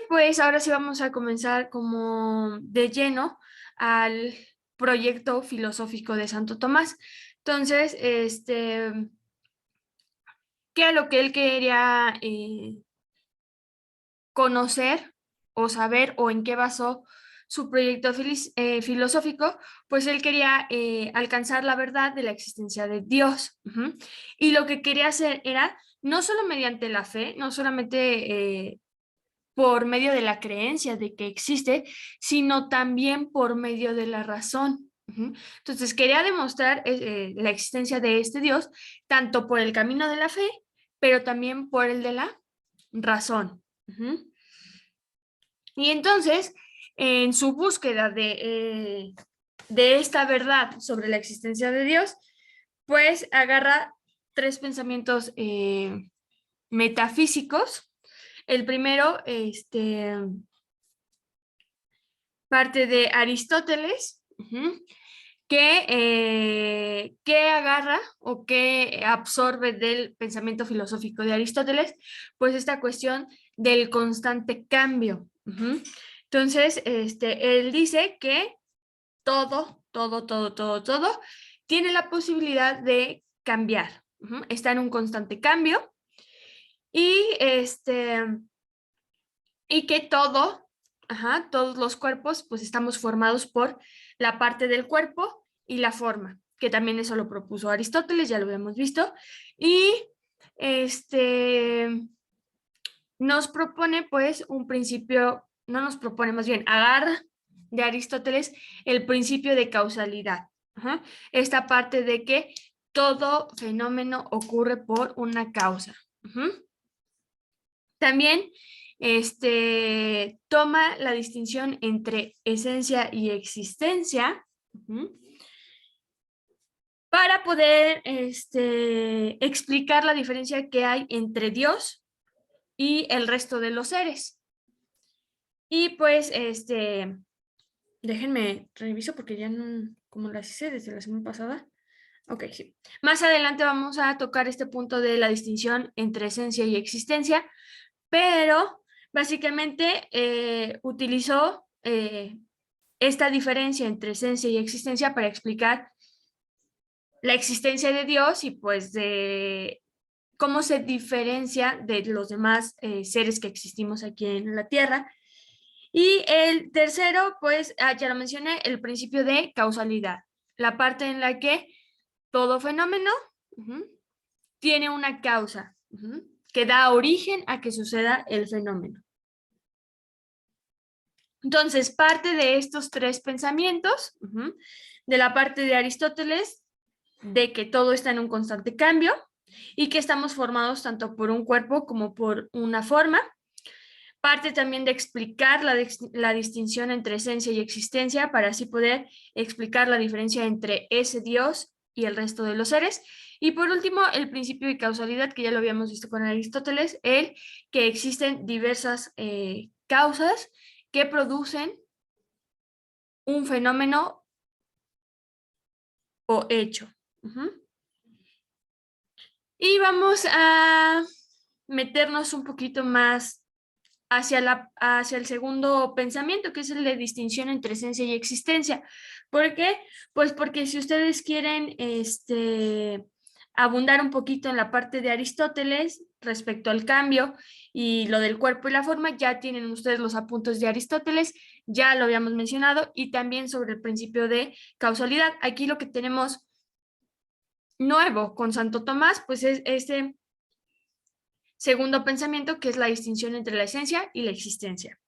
pues ahora sí vamos a comenzar como de lleno al proyecto filosófico de Santo Tomás. Entonces, ¿qué es lo que él quería conocer o saber o en qué basó su proyecto filosófico? Pues él quería alcanzar la verdad de la existencia de Dios. Y lo que quería hacer era no solo mediante la fe, no solamente por medio de la creencia de que existe, sino también por medio de la razón. Entonces quería demostrar la existencia de este Dios, tanto por el camino de la fe, pero también por el de la razón. Y entonces, en su búsqueda de esta verdad sobre la existencia de Dios, pues agarra tres pensamientos metafísicos. El primero, parte de Aristóteles, que agarra o que absorbe del pensamiento filosófico de Aristóteles, pues esta cuestión del constante cambio. Entonces, él dice que todo tiene la posibilidad de cambiar. Está en un constante cambio y y que todos los cuerpos, pues estamos formados por la parte del cuerpo y la forma, que también eso lo propuso Aristóteles, ya lo habíamos visto, y nos propone pues un principio, no nos propone, más bien agarra de Aristóteles el principio de causalidad. Esta parte de que todo fenómeno ocurre por una causa. También toma la distinción entre esencia y existencia para poder explicar la diferencia que hay entre Dios y el resto de los seres. Y pues, déjenme reviso porque ya no, como las hice desde la semana pasada. Ok, sí. Más adelante vamos a tocar este punto de la distinción entre esencia y existencia, pero básicamente utilizó esta diferencia entre esencia y existencia para explicar la existencia de Dios y pues de cómo se diferencia de los demás seres que existimos aquí en la Tierra. Y el tercero, pues ya lo mencioné, el principio de causalidad, la parte en la que todo fenómeno tiene una causa que da origen a que suceda el fenómeno. Entonces, parte de estos tres pensamientos, de la parte de Aristóteles, de que todo está en un constante cambio y que estamos formados tanto por un cuerpo como por una forma. Parte también de explicar la distinción entre esencia y existencia para así poder explicar la diferencia entre ese Dios y el resto de los seres. Y por último, el principio de causalidad, que ya lo habíamos visto con Aristóteles, el que existen diversas causas que producen un fenómeno o hecho. Y vamos a meternos un poquito más hacia el segundo pensamiento, que es el de distinción entre esencia y existencia. ¿Por qué? Pues porque si ustedes quieren abundar un poquito en la parte de Aristóteles respecto al cambio y lo del cuerpo y la forma, ya tienen ustedes los apuntes de Aristóteles, ya lo habíamos mencionado, y también sobre el principio de causalidad. Aquí lo que tenemos nuevo con Santo Tomás, pues es este segundo pensamiento, que es la distinción entre la esencia y la existencia.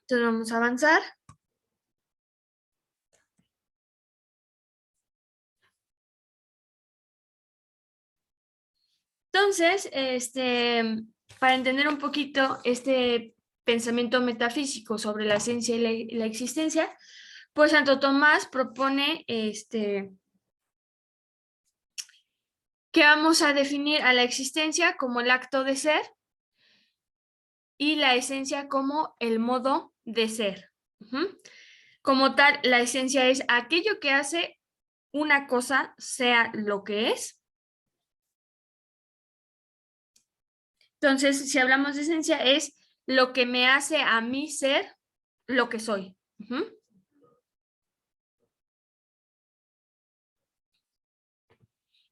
Entonces vamos a avanzar. Entonces, para entender un poquito este pensamiento metafísico sobre la esencia y la existencia, pues Santo Tomás propone que vamos a definir a la existencia como el acto de ser y la esencia como el modo de ser. Como tal, la esencia es aquello que hace una cosa sea lo que es. Entonces, si hablamos de esencia, es lo que me hace a mí ser lo que soy.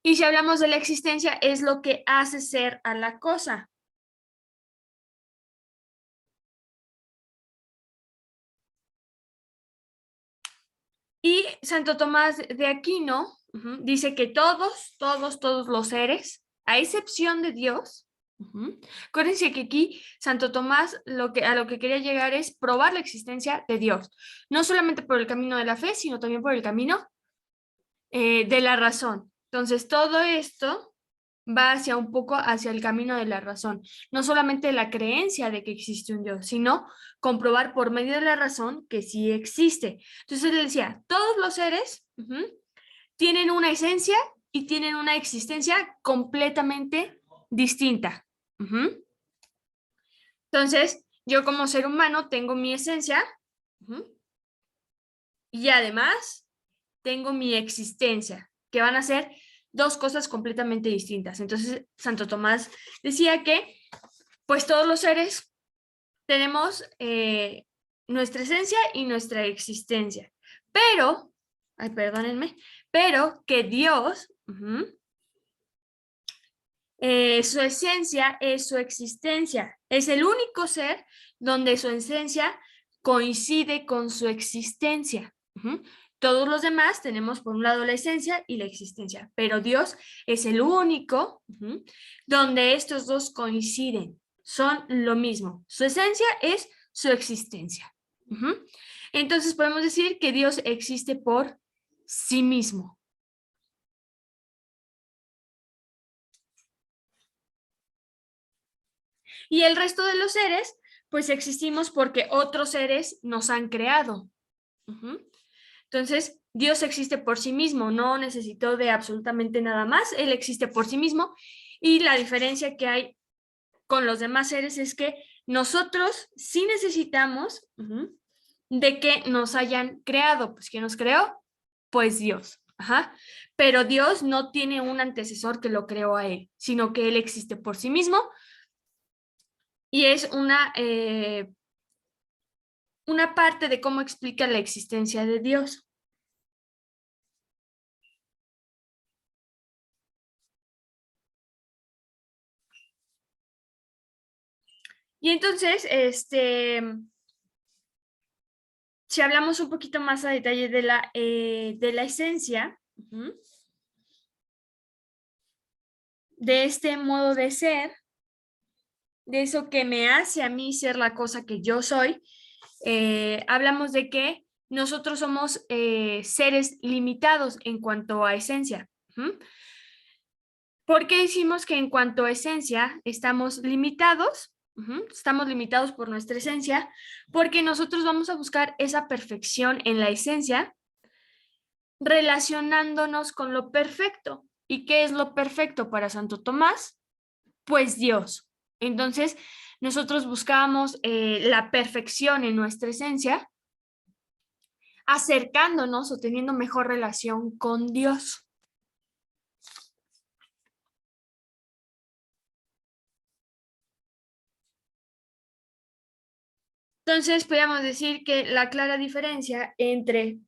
Y si hablamos de la existencia, es lo que hace ser a la cosa. Y Santo Tomás de Aquino dice que todos los seres, a excepción de Dios, acuérdense que aquí Santo Tomás a lo que quería llegar es probar la existencia de Dios, no solamente por el camino de la fe, sino también por el camino de la razón. Entonces, todo esto va hacia un poco hacia el camino de la razón, no solamente la creencia de que existe un Dios, sino comprobar por medio de la razón que sí existe. Entonces él decía, todos los seres tienen una esencia y tienen una existencia completamente distinta. Entonces, yo como ser humano tengo mi esencia y además tengo mi existencia, que van a ser dos cosas completamente distintas. Entonces, Santo Tomás decía que, pues todos los seres tenemos nuestra esencia y nuestra existencia, pero, ay, perdónenme, pero que Dios, su esencia es su existencia, es el único ser donde su esencia coincide con su existencia. Todos los demás tenemos por un lado la esencia y la existencia, pero Dios es el único donde estos dos coinciden, son lo mismo. Su esencia es su existencia. Entonces podemos decir que Dios existe por sí mismo. Y el resto de los seres, pues existimos porque otros seres nos han creado. Entonces, Dios existe por sí mismo, no necesitó de absolutamente nada más, Él existe por sí mismo y la diferencia que hay con los demás seres es que nosotros sí necesitamos de que nos hayan creado. Pues ¿quién nos creó? Pues Dios. Pero Dios no tiene un antecesor que lo creó a Él, sino que Él existe por sí mismo y es una parte de cómo explica la existencia de Dios. Y entonces, si hablamos un poquito más a detalle de la esencia, de este modo de ser, de eso que me hace a mí ser la cosa que yo soy, hablamos de que nosotros somos seres limitados en cuanto a esencia. ¿Por qué decimos que en cuanto a esencia estamos limitados? Estamos limitados por nuestra esencia, porque nosotros vamos a buscar esa perfección en la esencia relacionándonos con lo perfecto. ¿Y qué es lo perfecto para Santo Tomás? Pues Dios. Entonces, nosotros buscábamos la perfección en nuestra esencia, acercándonos o teniendo mejor relación con Dios. Entonces, podríamos decir que la clara diferencia entre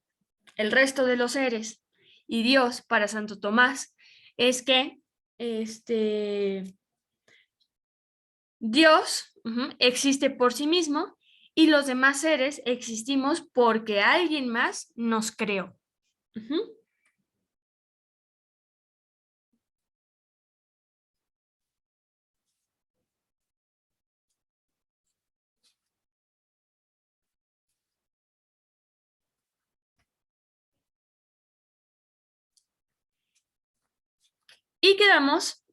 el resto de los seres y Dios para Santo Tomás es que Dios existe por sí mismo y los demás seres existimos porque alguien más nos creó. Y quedamos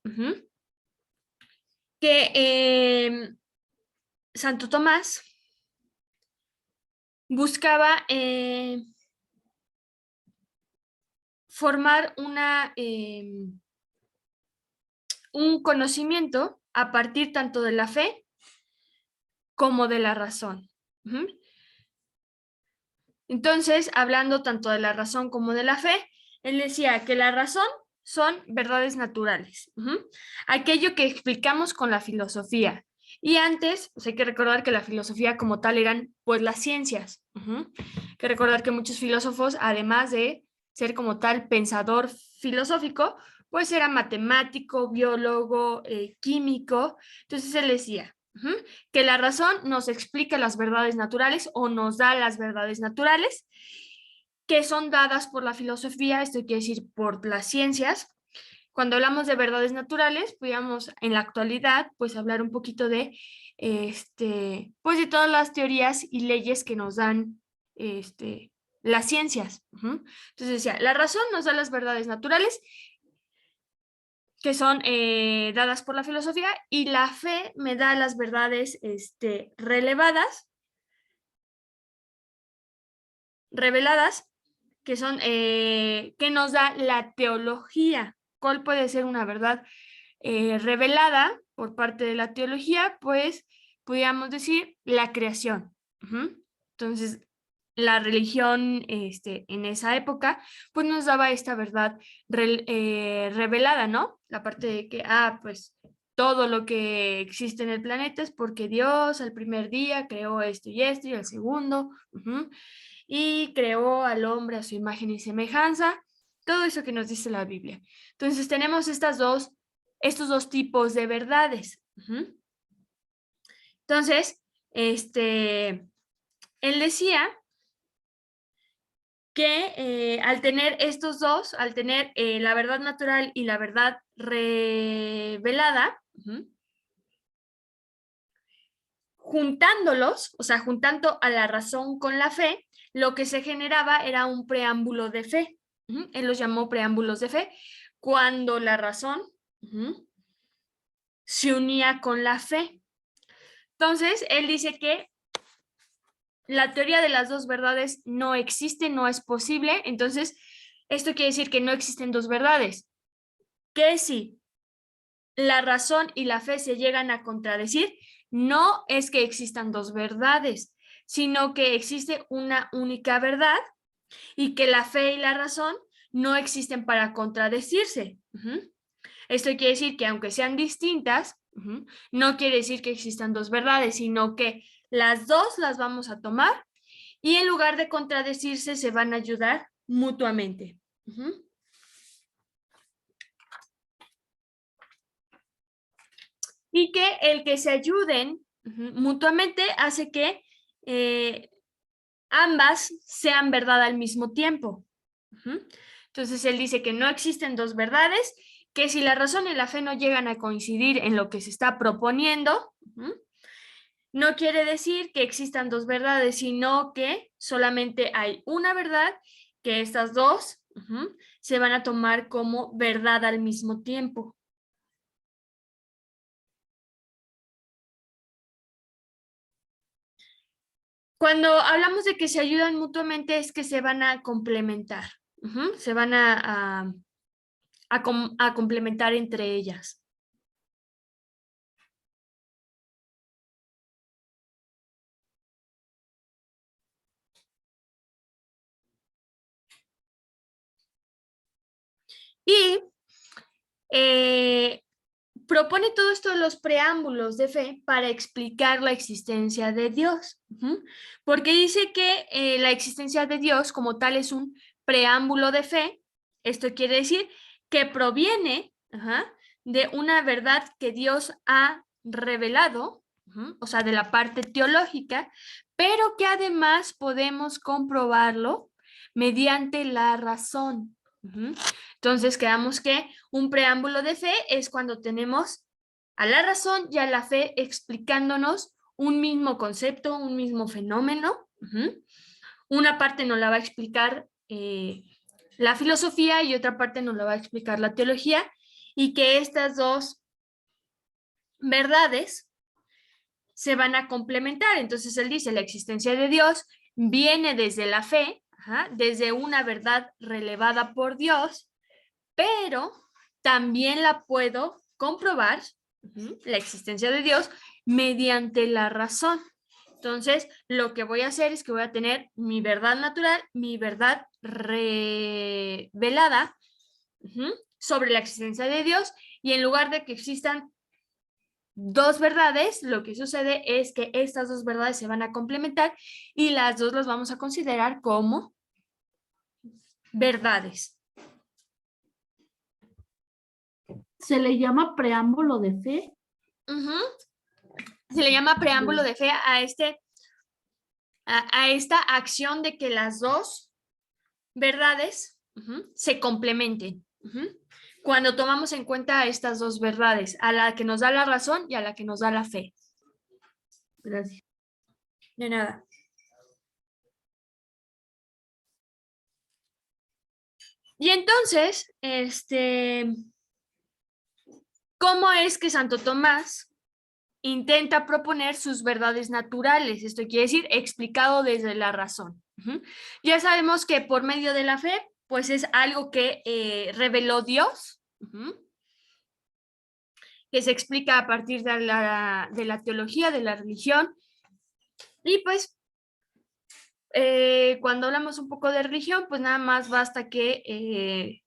que Santo Tomás buscaba formar un conocimiento a partir tanto de la fe como de la razón. Entonces, hablando tanto de la razón como de la fe, él decía que la razón son verdades naturales. Aquello que explicamos con la filosofía. Y antes, pues hay que recordar que la filosofía como tal eran pues las ciencias. Hay que recordar que muchos filósofos, además de ser como tal pensador filosófico, pues era matemático, biólogo, químico. Entonces él decía que la razón nos explica las verdades naturales o nos da las verdades naturales que son dadas por la filosofía, esto quiere decir por las ciencias. Cuando hablamos de verdades naturales, podríamos en la actualidad pues hablar un poquito de pues de todas las teorías y leyes que nos dan las ciencias. Entonces decía, la razón nos da las verdades naturales que son dadas por la filosofía y la fe me da las verdades reveladas, que son que nos da la teología. ¿Cuál puede ser una verdad revelada por parte de la teología? Pues podríamos decir la creación. Entonces, la religión en esa época, pues nos daba esta verdad revelada, ¿no? La parte de que, pues todo lo que existe en el planeta es porque Dios al primer día creó esto y esto y al segundo, y creó al hombre a su imagen y semejanza, todo eso que nos dice la Biblia. Entonces tenemos estos dos tipos de verdades. Entonces, él decía que al tener estos dos, al tener la verdad natural y la verdad revelada, juntándolos, o sea, juntando a la razón con la fe, lo que se generaba era un preámbulo de fe. Él los llamó preámbulos de fe, cuando la razón se unía con la fe. Entonces, él dice que la teoría de las dos verdades no existe, no es posible. Entonces, esto quiere decir que no existen dos verdades. Que si la razón y la fe se llegan a contradecir, no es que existan dos verdades, sino que existe una única verdad y que la fe y la razón no existen para contradecirse. Esto quiere decir que aunque sean distintas, no quiere decir que existan dos verdades, sino que las dos las vamos a tomar y en lugar de contradecirse se van a ayudar mutuamente. Y que el que se ayuden mutuamente hace que ambas sean verdad al mismo tiempo. Entonces él dice que no existen dos verdades, que si la razón y la fe no llegan a coincidir en lo que se está proponiendo, no quiere decir que existan dos verdades, sino que solamente hay una verdad, que estas dos se van a tomar como verdad al mismo tiempo. Cuando hablamos de que se ayudan mutuamente es que se van a complementar, se van a complementar entre ellas. Y propone todo esto de los preámbulos de fe para explicar la existencia de Dios, porque dice que la existencia de Dios como tal es un preámbulo de fe. Esto quiere decir que proviene de una verdad que Dios ha revelado, o sea, de la parte teológica, pero que además podemos comprobarlo mediante la razón. Entonces, quedamos que un preámbulo de fe es cuando tenemos a la razón y a la fe explicándonos un mismo concepto, un mismo fenómeno. Una parte nos la va a explicar la filosofía y otra parte nos la va a explicar la teología, y que estas dos verdades se van a complementar. Entonces él dice, la existencia de Dios viene desde la fe, desde una verdad relevada por Dios, pero también la puedo comprobar, la existencia de Dios, mediante la razón. Entonces, lo que voy a hacer es que voy a tener mi verdad natural, mi verdad revelada, sobre la existencia de Dios, y en lugar de que existan dos verdades, lo que sucede es que estas dos verdades se van a complementar y las dos las vamos a considerar como verdades. ¿Se le llama preámbulo de fe? Se le llama preámbulo de fe a esta acción de que las dos verdades se complementen. Cuando tomamos en cuenta estas dos verdades, a la que nos da la razón y a la que nos da la fe. Gracias. De nada. Y entonces, ¿cómo es que Santo Tomás intenta proponer sus verdades naturales? Esto quiere decir explicado desde la razón. Ya sabemos que por medio de la fe, pues es algo que reveló Dios, que se explica a partir de la teología, de la religión. Y pues, cuando hablamos un poco de religión, pues nada más basta que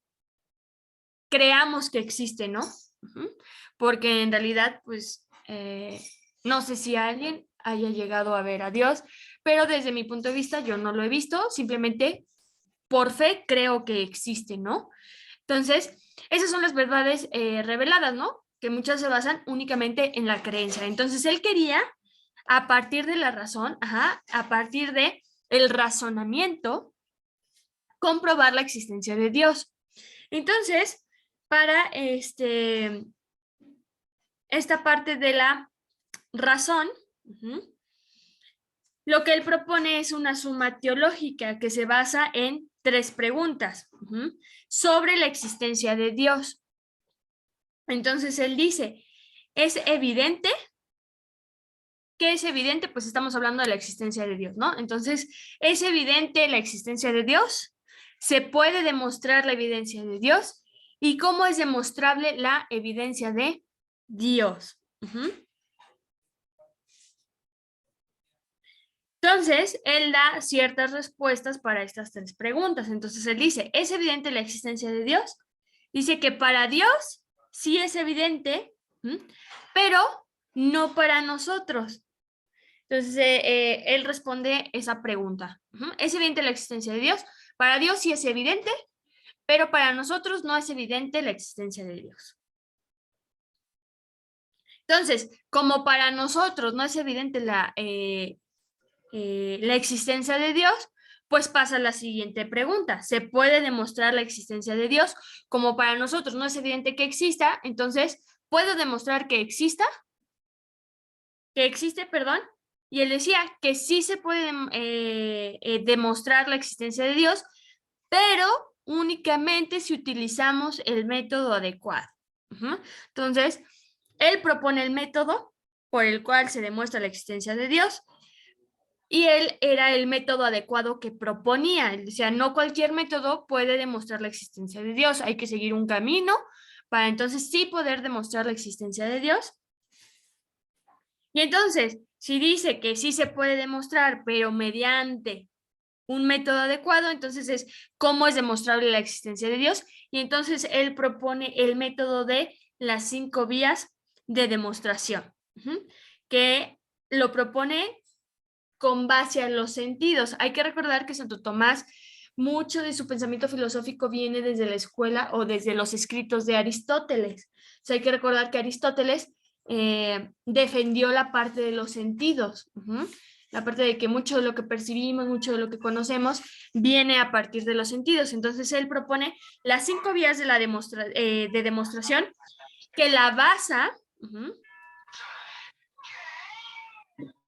creamos que existe, ¿no? Porque en realidad, pues, no sé si alguien haya llegado a ver a Dios, pero desde mi punto de vista yo no lo he visto, simplemente por fe creo que existe, ¿no? Entonces, esas son las verdades reveladas, ¿no? Que muchas se basan únicamente en la creencia. Entonces, él quería, a partir de la razón, a partir de el razonamiento, comprobar la existencia de Dios. Entonces, para esta parte de la razón, lo que él propone es una suma teológica que se basa en 3 preguntas sobre la existencia de Dios. Entonces él dice, ¿es evidente? ¿Qué es evidente? Pues estamos hablando de la existencia de Dios, ¿no? Entonces, ¿es evidente la existencia de Dios? ¿Se puede demostrar la evidencia de Dios? ¿Y cómo es demostrable la evidencia de Dios? Entonces, él da ciertas respuestas para estas 3 preguntas. Entonces, él dice, ¿es evidente la existencia de Dios? Dice que para Dios sí es evidente, pero no para nosotros. Entonces, él responde esa pregunta. ¿Es evidente la existencia de Dios? Para Dios sí es evidente, pero para nosotros no es evidente la existencia de Dios. Entonces, como para nosotros no es evidente la existencia de Dios, pues pasa la siguiente pregunta. ¿Se puede demostrar la existencia de Dios? Como para nosotros no es evidente que exista, entonces, ¿puedo demostrar que existe, perdón? Y él decía que sí se puede demostrar la existencia de Dios, pero únicamente si utilizamos el método adecuado. Entonces, él propone el método por el cual se demuestra la existencia de Dios, y él era el método adecuado que proponía. Él decía, no cualquier método puede demostrar la existencia de Dios, hay que seguir un camino para entonces sí poder demostrar la existencia de Dios. Y entonces, si dice que sí se puede demostrar, pero mediante un método adecuado, entonces es cómo es demostrable la existencia de Dios. Y entonces él propone el método de las 5 vías de demostración, que lo propone con base a los sentidos. Hay que recordar que Santo Tomás, mucho de su pensamiento filosófico viene desde la escuela o desde los escritos de Aristóteles. O sea, hay que recordar que Aristóteles defendió la parte de los sentidos, la parte de que mucho de lo que percibimos, mucho de lo que conocemos, viene a partir de los sentidos. Entonces, él propone las 5 vías de, de demostración que la basa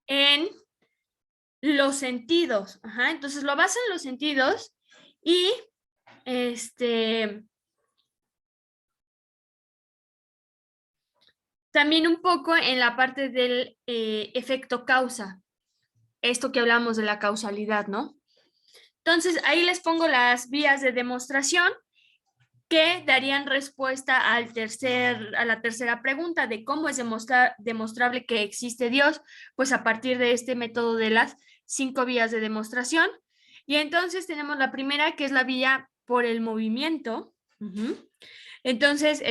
en los sentidos. Entonces, lo basa en los sentidos y también un poco en la parte del efecto causa, esto que hablamos de la causalidad, ¿no? Entonces, ahí les pongo las vías de demostración que darían respuesta a la tercera pregunta de cómo es demostrable que existe Dios, pues a partir de este método de las 5 vías de demostración. Y entonces tenemos la primera, que es la vía por el movimiento. Entonces,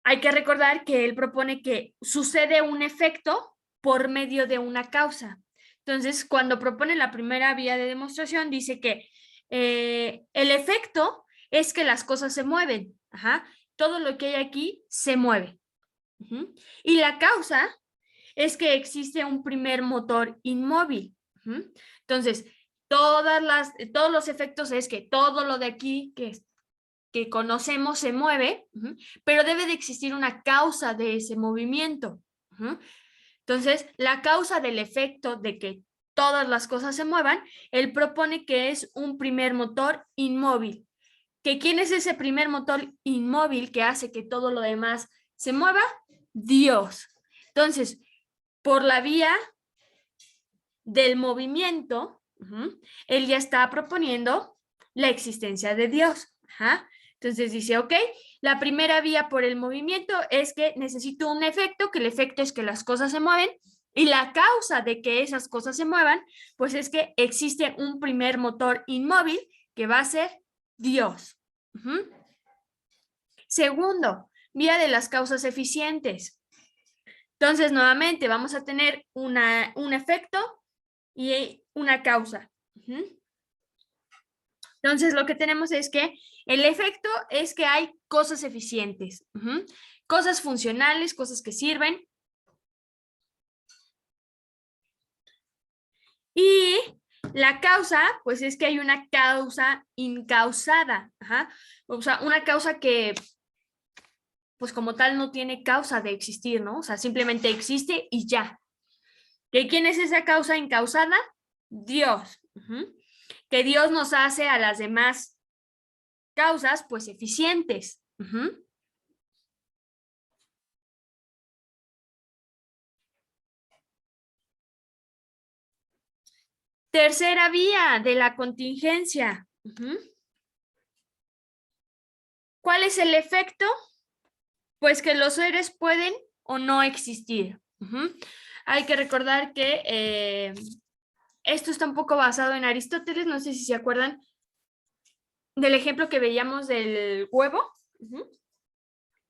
hay que recordar que él propone que sucede un efecto por medio de una causa. Entonces, cuando propone la primera vía de demostración, dice que el efecto es que las cosas se mueven. Ajá. Todo lo que hay aquí se mueve. Uh-huh. Y la causa es que existe un primer motor inmóvil. Uh-huh. Entonces, todos los efectos es que todo lo de aquí que conocemos se mueve, uh-huh, pero debe de existir una causa de ese movimiento. Uh-huh. Entonces, la causa del efecto de que todas las cosas se muevan, él propone que es un primer motor inmóvil. ¿Que quién es ese primer motor inmóvil que hace que todo lo demás se mueva? Dios. Entonces, por la vía del movimiento, uh-huh, él ya está proponiendo la existencia de Dios. Ajá. Entonces dice, ok, la primera vía por el movimiento es que necesito un efecto, que el efecto es que las cosas se mueven, y la causa de que esas cosas se muevan, pues es que existe un primer motor inmóvil que va a ser Dios. Uh-huh. Segundo, vía de las causas eficientes. Entonces, nuevamente, vamos a tener un efecto y una causa. Uh-huh. Entonces, lo que tenemos es que el efecto es que hay cosas eficientes, uh-huh, cosas funcionales, cosas que sirven. Y la causa, pues es que hay una causa incausada, ajá. O sea, una causa que, pues como tal, no tiene causa de existir, ¿no? O sea, simplemente existe y ya. ¿Que quién es esa causa incausada? Dios. Uh-huh. Que Dios nos hace a las demás causas, pues, eficientes. Uh-huh. Tercera vía de la contingencia. Uh-huh. ¿Cuál es el efecto? Pues que los seres pueden o no existir. Uh-huh. Hay que recordar que esto está un poco basado en Aristóteles, no sé si se acuerdan del ejemplo que veíamos del huevo. Uh-huh.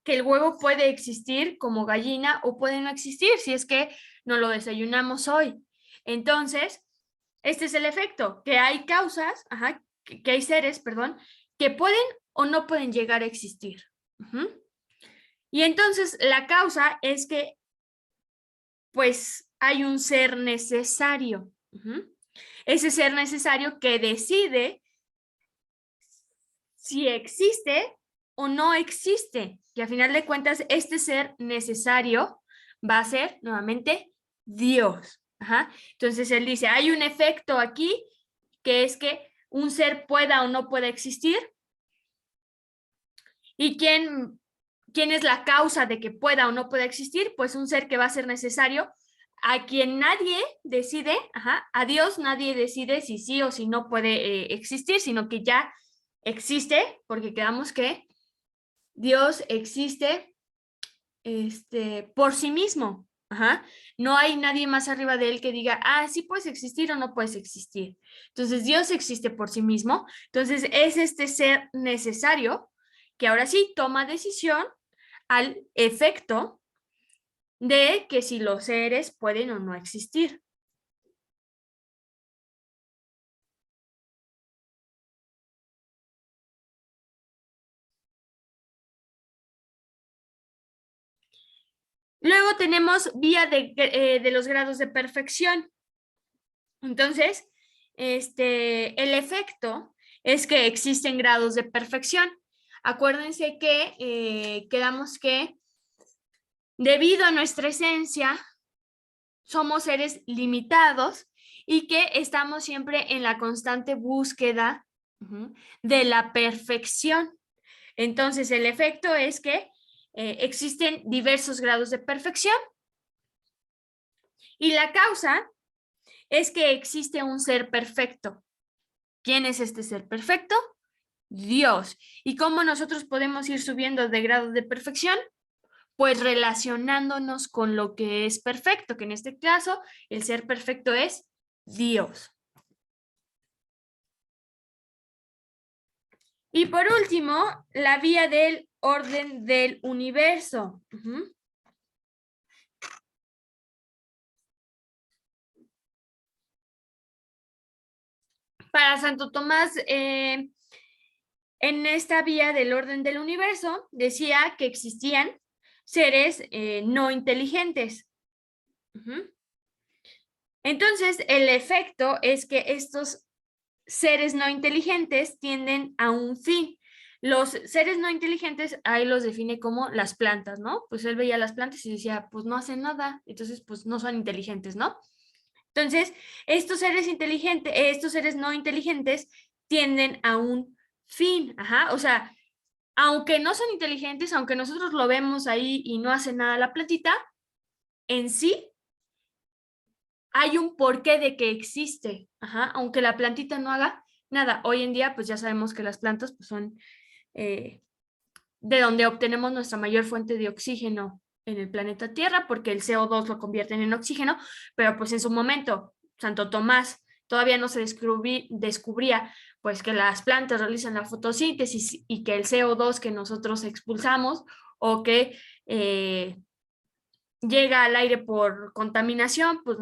Que el huevo puede existir como gallina o puede no existir si es que no lo desayunamos hoy. Entonces, este es el efecto, que hay causas, ajá, que hay seres, perdón, que pueden o no pueden llegar a existir. Uh-huh. Y entonces la causa es que, pues, hay un ser necesario. Uh-huh. Ese ser necesario que decide si existe o no existe. Y a final de cuentas, este ser necesario va a ser nuevamente Dios. Ajá. Entonces él dice, hay un efecto aquí que es que un ser pueda o no pueda existir. ¿Y quién es la causa de que pueda o no pueda existir? Pues un ser que va a ser necesario, a quien nadie decide, ajá, a Dios nadie decide si sí o si no puede existir, sino que ya existe, porque quedamos que Dios existe por sí mismo. Ajá. No hay nadie más arriba de él que diga, ah, sí puedes existir o no puedes existir. Entonces Dios existe por sí mismo. Entonces es este ser necesario que ahora sí toma decisión al efecto de que si los seres pueden o no existir. Luego tenemos vía de los grados de perfección. Entonces, el efecto es que existen grados de perfección. Acuérdense que quedamos que debido a nuestra esencia somos seres limitados y que estamos siempre en la constante búsqueda de la perfección. Entonces, el efecto es que existen diversos grados de perfección y la causa es que existe un ser perfecto. ¿Quién es este ser perfecto? Dios. ¿Y cómo nosotros podemos ir subiendo de grado de perfección? Pues relacionándonos con lo que es perfecto, que en este caso el ser perfecto es Dios. Y por último, la vía del orden del universo. Para Santo Tomás, en esta vía del orden del universo, decía que existían seres no inteligentes. Entonces, el efecto es que estos seres no inteligentes tienden a un fin. Los seres no inteligentes, ahí los define como las plantas, ¿no? Pues él veía las plantas y decía, pues no hacen nada, entonces pues no son inteligentes, ¿no? Entonces, estos seres inteligentes, estos seres no inteligentes tienden a un fin, ajá, o sea, aunque no son inteligentes, aunque nosotros lo vemos ahí y no hace nada la plantita, en sí hay un porqué de que existe, ajá, aunque la plantita no haga nada. Hoy en día, pues ya sabemos que las plantas pues, son de donde obtenemos nuestra mayor fuente de oxígeno en el planeta Tierra, porque el CO2 lo convierten en oxígeno, pero pues en su momento, Santo Tomás todavía no se descubría pues que las plantas realizan la fotosíntesis y que el CO2 que nosotros expulsamos o que llega al aire por contaminación, pues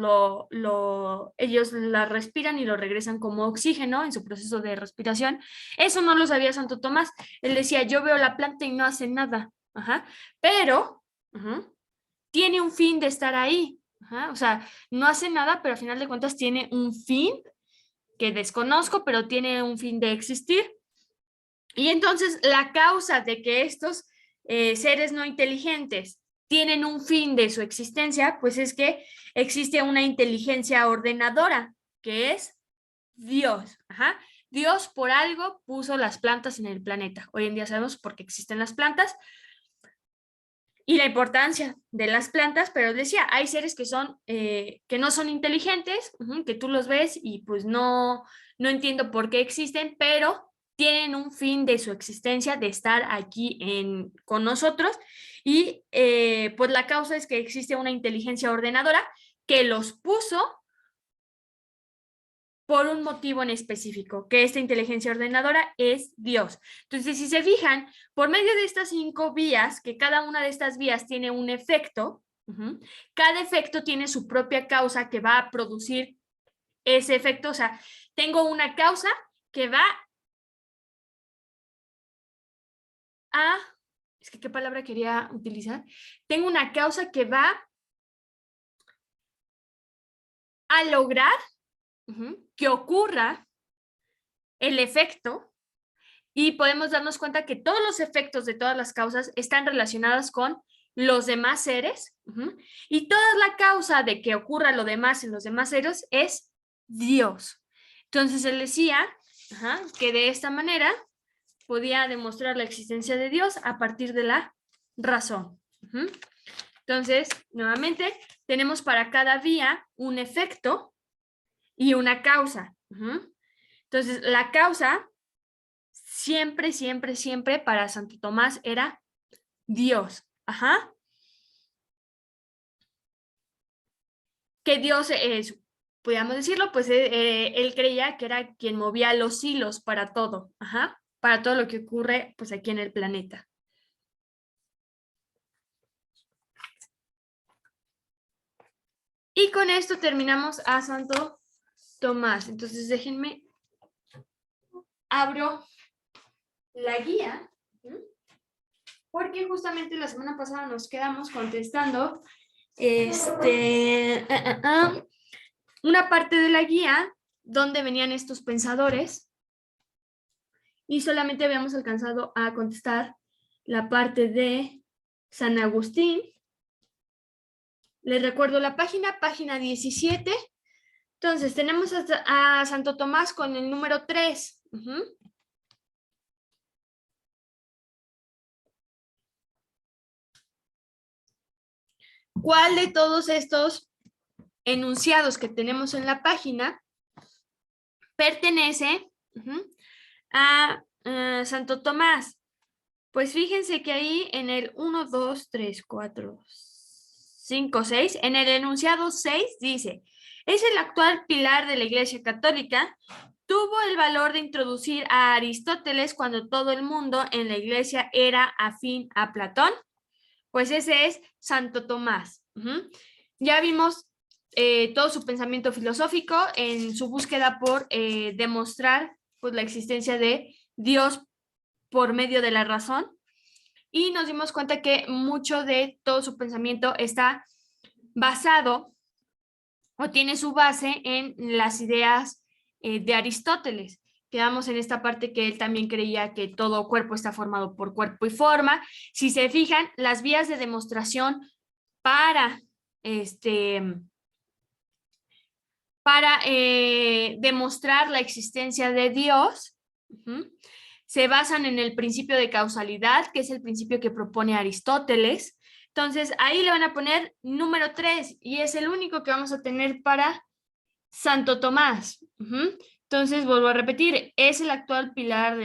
ellos la respiran y lo regresan como oxígeno en su proceso de respiración. Eso no lo sabía Santo Tomás. Él decía, yo veo la planta y no hace nada, ajá, pero tiene un fin de estar ahí. Ajá, o sea, no hace nada, pero al final de cuentas tiene un fin que desconozco, pero tiene un fin de existir. Y entonces la causa de que estos seres no inteligentes tienen un fin de su existencia, pues es que existe una inteligencia ordenadora, que es Dios. Ajá. Dios por algo puso las plantas en el planeta. Hoy en día sabemos por qué existen las plantas y la importancia de las plantas, pero decía, hay seres que son que no son inteligentes, que tú los ves y pues no entiendo por qué existen, pero tienen un fin de su existencia de estar aquí con nosotros y pues la causa es que existe una inteligencia ordenadora que los puso por un motivo en específico, que esta inteligencia ordenadora es Dios. Entonces, si se fijan, por medio de estas 5 vías, que cada una de estas vías tiene un efecto, cada efecto tiene su propia causa que va a producir ese efecto. O sea, tengo una causa que va a, es que qué palabra quería utilizar, tengo una causa que va a lograr que ocurra el efecto. Y podemos darnos cuenta que todos los efectos de todas las causas están relacionadas con los demás seres, y toda la causa de que ocurra lo demás en los demás seres es Dios. Entonces él decía que de esta manera podía demostrar la existencia de Dios a partir de la razón. Entonces, nuevamente, tenemos para cada vía un efecto y una causa. Entonces, la causa siempre, siempre, siempre para Santo Tomás era Dios. Ajá. Que Dios es, podríamos decirlo, pues él creía que era quien movía los hilos para todo. Ajá. Para todo lo que ocurre pues aquí en el planeta. Y con esto terminamos a Santo Tomás. Entonces déjenme, abro la guía, porque justamente la semana pasada nos quedamos contestando una parte de la guía donde venían estos pensadores y solamente habíamos alcanzado a contestar la parte de San Agustín. Les recuerdo la página 17. Entonces tenemos a Santo Tomás con el número 3. ¿Cuál de todos estos enunciados que tenemos en la página pertenece a Santo Tomás? Pues fíjense que ahí en el 1, 2, 3, 4, 5, 6, en el enunciado 6 dice, es el actual pilar de la Iglesia Católica tuvo el valor de introducir a Aristóteles cuando todo el mundo en la iglesia era afín a Platón? Pues ese es Santo Tomás. Ya vimos todo su pensamiento filosófico en su búsqueda por demostrar pues, la existencia de Dios por medio de la razón. Y nos dimos cuenta que mucho de todo su pensamiento está basado o tiene su base en las ideas de Aristóteles. Quedamos en esta parte que él también creía que todo cuerpo está formado por cuerpo y forma. Si se fijan, las vías de demostración para demostrar la existencia de Dios, se basan en el principio de causalidad, que es el principio que propone Aristóteles. Entonces, ahí le van a poner número 3 y es el único que vamos a tener para Santo Tomás. Entonces, vuelvo a repetir, es el actual pilar de